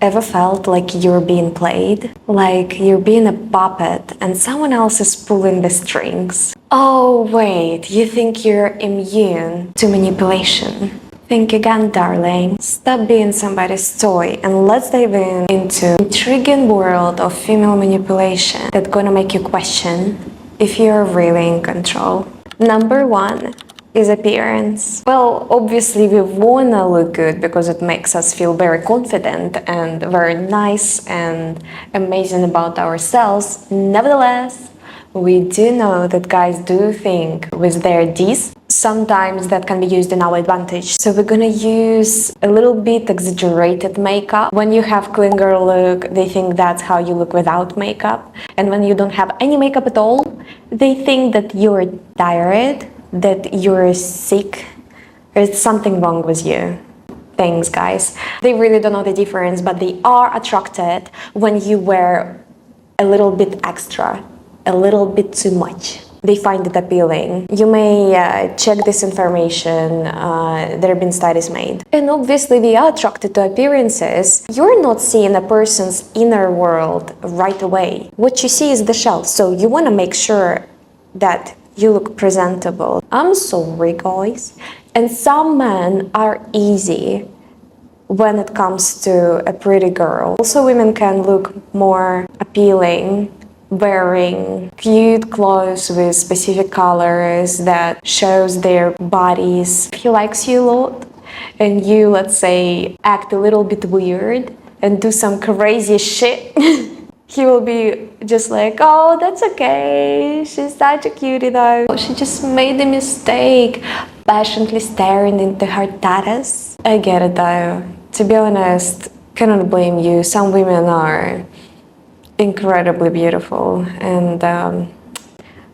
Ever felt like you're being played? Like you're being a puppet and someone else is pulling the strings? Oh wait, you think you're immune to manipulation? Think again, darling. Stop being somebody's toy and let's dive into intriguing world of female manipulation that's gonna make you question if you're really in control. Number 1 is appearance. Well, obviously we wanna look good because it makes us feel very confident and very nice and amazing about ourselves. Nevertheless, we do know that guys do think with their D's. Sometimes that can be used in our advantage. So we're gonna use a little bit exaggerated makeup. When you have clean girl look, they think that's how you look without makeup. And when you don't have any makeup at all, they think that you're tired, that you're sick, there's something wrong with you. Thanks, guys. They really don't know the difference, but they are attracted when you wear a little bit extra, a little bit too much. They find it appealing. You may check this information, there have been studies made. And obviously we are attracted to appearances. You're not seeing a person's inner world right away. What you see is the shell, so you want to make sure that you look presentable. I'm sorry, guys. And some men are easy when it comes to a pretty girl. Also, women can look more appealing wearing cute clothes with specific colors that shows their bodies. If he likes you a lot and you, let's say, act a little bit weird and do some crazy shit, he will be just like, oh, that's okay, she's such a cutie though. She just made a mistake, passionately staring into her tatas. I get it though. To be honest, cannot blame you. Some women are incredibly beautiful and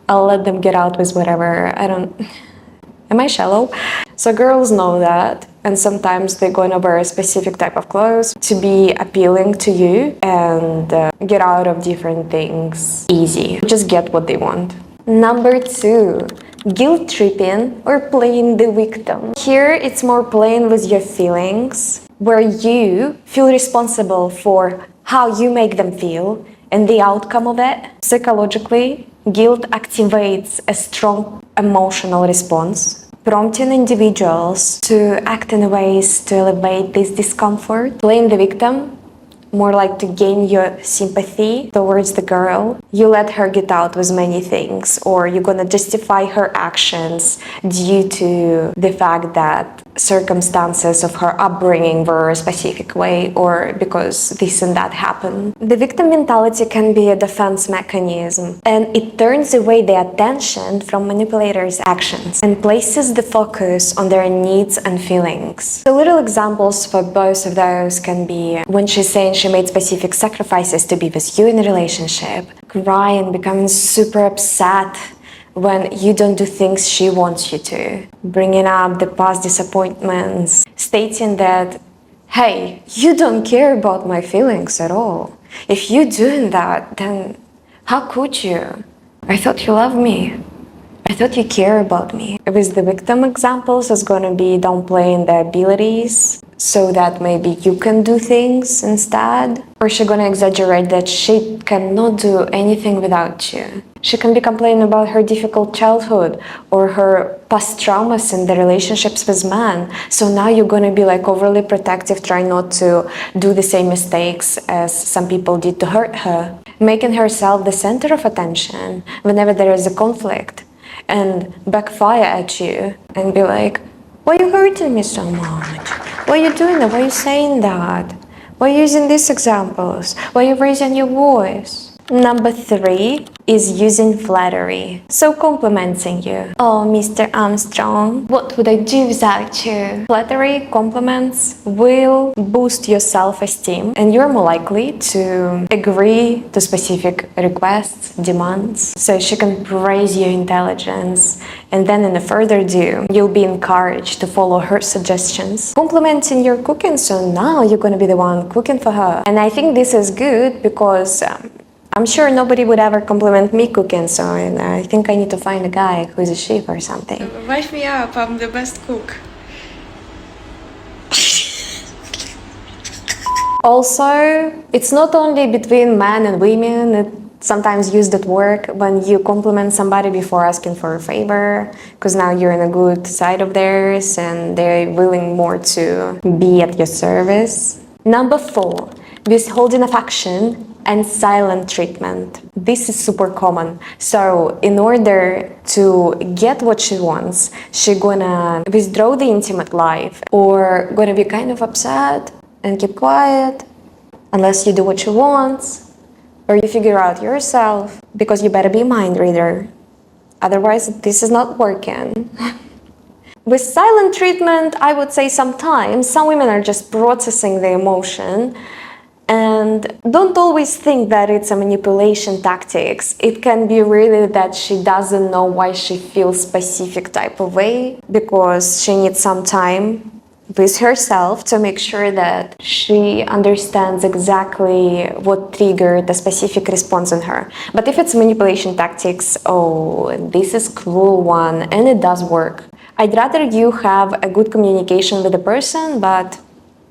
I'll let them get out with whatever. Am I shallow? So girls know that, and sometimes they're gonna wear a specific type of clothes to be appealing to you and get out of different things easy. Just get what they want. Number 2, guilt tripping or playing the victim. Here it's more playing with your feelings, where you feel responsible for how you make them feel and the outcome of it. Psychologically, guilt activates a strong emotional response, prompting individuals to act in ways to elevate this discomfort. Playing the victim, more like to gain your sympathy towards the girl. You let her get out with many things, or you're gonna justify her actions due to the fact that circumstances of her upbringing were a specific way, or because this and that happened. The victim mentality can be a defense mechanism, and it turns away the attention from manipulators' actions and places the focus on their needs and feelings. So little examples for both of those can be when she's saying she made specific sacrifices to be with you in a relationship, crying, becoming super upset when you don't do things she wants you to, bringing up the past disappointments, stating that, hey, you don't care about my feelings at all. If you're doing that, then how could you? I thought you loved me. I thought you care about me. With the victim examples, it's going to be downplaying the abilities so that maybe you can do things instead. Or she's going to exaggerate that she cannot do anything without you. She can be complaining about her difficult childhood or her past traumas in the relationships with men. So now you're going to be like overly protective, trying not to do the same mistakes as some people did to hurt her, making herself the center of attention whenever there is a conflict, and backfire at you and be like, why are you hurting me so much? Why are you doing that? Why are you saying that? Why are you using these examples? Why are you raising your voice? Number 3 is using flattery. So complimenting you. Oh, Mr. Armstrong, what would I do without you? Flattery, compliments will boost your self-esteem and you're more likely to agree to specific requests, demands. So she can praise your intelligence, and then in a further ado, you'll be encouraged to follow her suggestions. Complimenting your cooking, so now you're going to be the one cooking for her. And I think this is good because I'm sure nobody would ever compliment me cooking, so I think I need to find a guy who's a chef or something. Wife me up, I'm the best cook. Also, it's not only between men and women, it's sometimes used at work when you compliment somebody before asking for a favor, because now you're in a good side of theirs and they're willing more to be at your service. Number 4, withholding affection and silent treatment. This is super common. So in order to get what she wants, she gonna withdraw the intimate life or gonna be kind of upset and keep quiet unless you do what she wants or you figure out yourself, because you better be a mind reader. Otherwise, this is not working. With silent treatment, I would say sometimes some women are just processing the emotion and don't always think that it's a manipulation tactics. It can be really that she doesn't know why she feels specific type of way, because she needs some time with herself to make sure that she understands exactly what triggered a specific response in her. But if it's manipulation tactics, oh, this is cruel one, and it does work. I'd rather you have a good communication with the person, but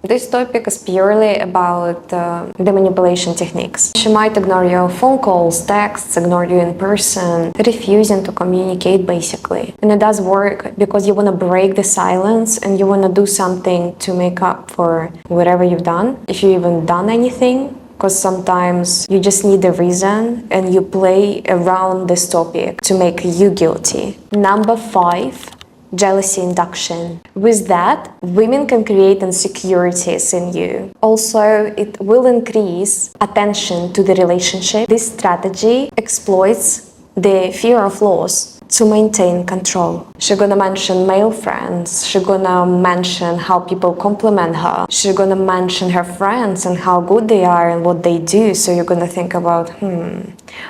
this topic is purely about the manipulation techniques. She might ignore your phone calls, texts, ignore you in person, refusing to communicate basically. And it does work because you want to break the silence and you want to do something to make up for whatever you've done, if you even done anything. Because sometimes you just need a reason and you play around this topic to make you guilty. Number 5. Jealousy induction. With that, women can create insecurities in you. Also, it will increase attention to the relationship. This strategy exploits the fear of loss to maintain control. She's gonna mention male friends, she's gonna mention how people compliment her, she's gonna mention her friends and how good they are and what they do, so you're gonna think about,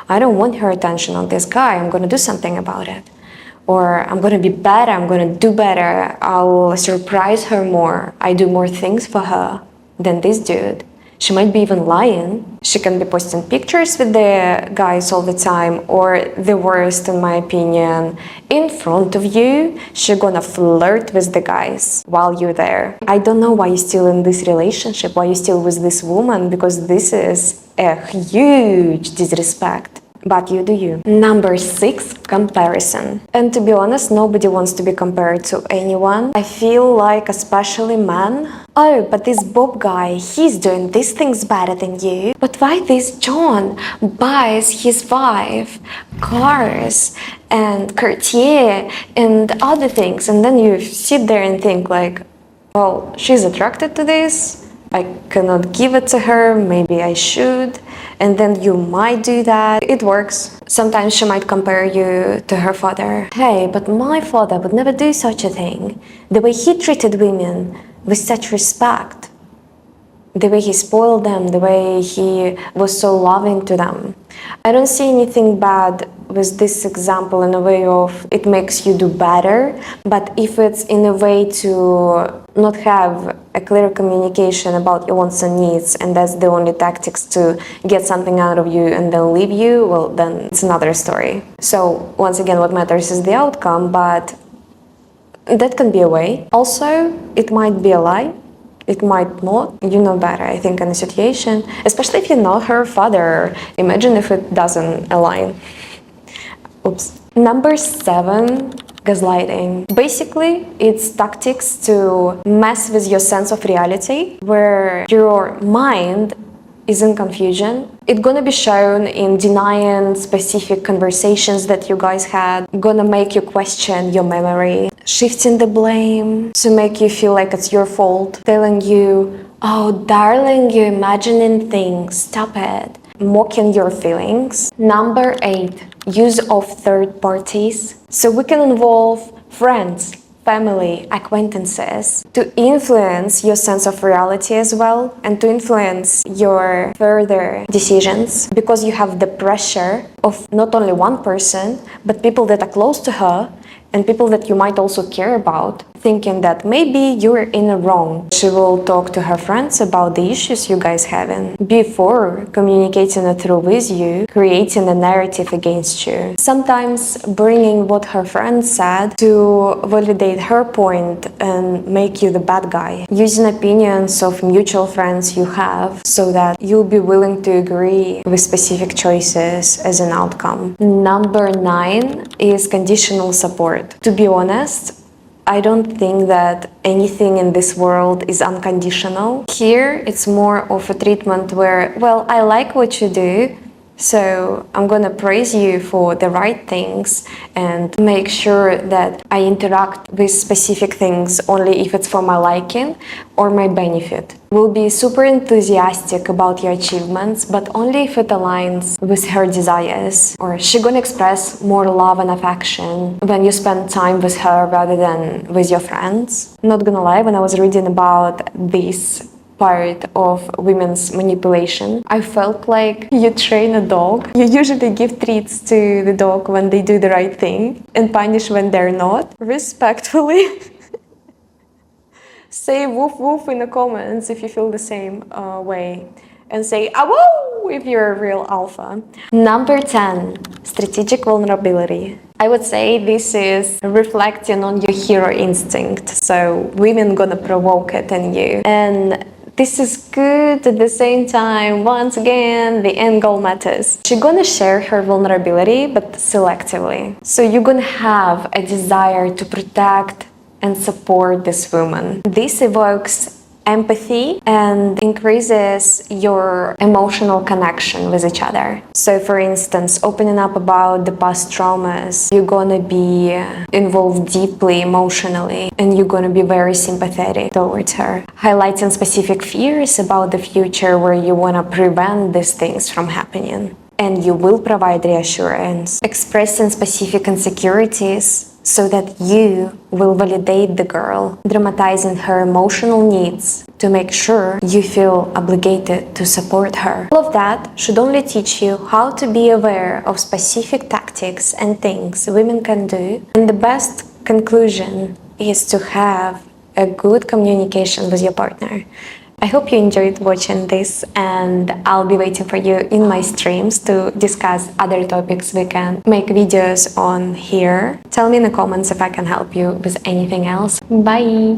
I don't want her attention on this guy, I'm gonna do something about it. Or I'm gonna be better, I'm gonna do better, I'll surprise her more, I do more things for her than this dude. She might be even lying. She can be posting pictures with the guys all the time, or the worst in my opinion, in front of you, she's gonna flirt with the guys while you're there. I don't know why you're still in this relationship, why you're still with this woman, because this is a huge disrespect. But you do you. Number 6, comparison. And to be honest, nobody wants to be compared to anyone. I feel like, especially men, oh, but this Bob guy, he's doing these things better than you. But why this John buys his wife cars and Cartier and other things? And then you sit there and think like, well, she's attracted to this. I cannot give it to her, maybe I should. And then you might do that. It works. Sometimes she might compare you to her father. Hey, but my father would never do such a thing. The way he treated women with such respect. The way he spoiled them, the way he was so loving to them. I don't see anything bad with this example in a way of it makes you do better, but if it's in a way to not have a clear communication about your wants and needs, and that's the only tactics to get something out of you and then leave you, well, then it's another story. So once again, what matters is the outcome, but that can be a way. Also, it might be a lie. It might not. You know better, I think, in a situation, especially if you know her father. Imagine if it doesn't align. Oops. Number 7, gaslighting. Basically, it's tactics to mess with your sense of reality, where your mind is in confusion. It's gonna be shown in denying specific conversations that you guys had, gonna make you question your memory, shifting the blame to make you feel like it's your fault, telling you, oh darling, you're imagining things, stop it, mocking your feelings. Number 8, use of third parties. So we can involve friends, family, acquaintances to influence your sense of reality as well, and to influence your further decisions, because you have the pressure of not only one person, but people that are close to her and people that you might also care about thinking that maybe you're in the wrong. She will talk to her friends about the issues you guys having before communicating it through with you, creating a narrative against you. Sometimes bringing what her friends said to validate her point and make you the bad guy. Using opinions of mutual friends you have so that you'll be willing to agree with specific choices as an outcome. Number 9 is conditional support. To be honest, I don't think that anything in this world is unconditional. Here, it's more of a treatment where, well, I like what you do, so I'm gonna praise you for the right things and make sure that I interact with specific things only if it's for my liking or my benefit. We'll be super enthusiastic about your achievements, but only if it aligns with her desires. Or she's gonna express more love and affection when you spend time with her rather than with your friends. Not gonna lie, when I was reading about this part of women's manipulation, I felt like you train a dog. You usually give treats to the dog when they do the right thing and punish when they're not. Respectfully. Say woof woof in the comments if you feel the same way. And say awoo if you're a real alpha. Number 10, strategic vulnerability. I would say this is reflecting on your hero instinct. So women gonna provoke it in you. And this is good at the same time. Once again, the end goal matters. She's gonna share her vulnerability, but selectively. So you're gonna have a desire to protect and support this woman. This evokes empathy and increases your emotional connection with each other. So for instance, opening up about the past traumas, you're gonna be involved deeply emotionally and you're gonna be very sympathetic towards her. Highlighting specific fears about the future where you wanna prevent these things from happening. And you will provide reassurance. Expressing specific insecurities so that you will validate the girl, dramatizing her emotional needs to make sure you feel obligated to support her. All of that should only teach you how to be aware of specific tactics and things women can do. And the best conclusion is to have a good communication with your partner. I hope you enjoyed watching this, and I'll be waiting for you in my streams to discuss other topics we can make videos on here. Tell me in the comments if I can help you with anything else. Bye!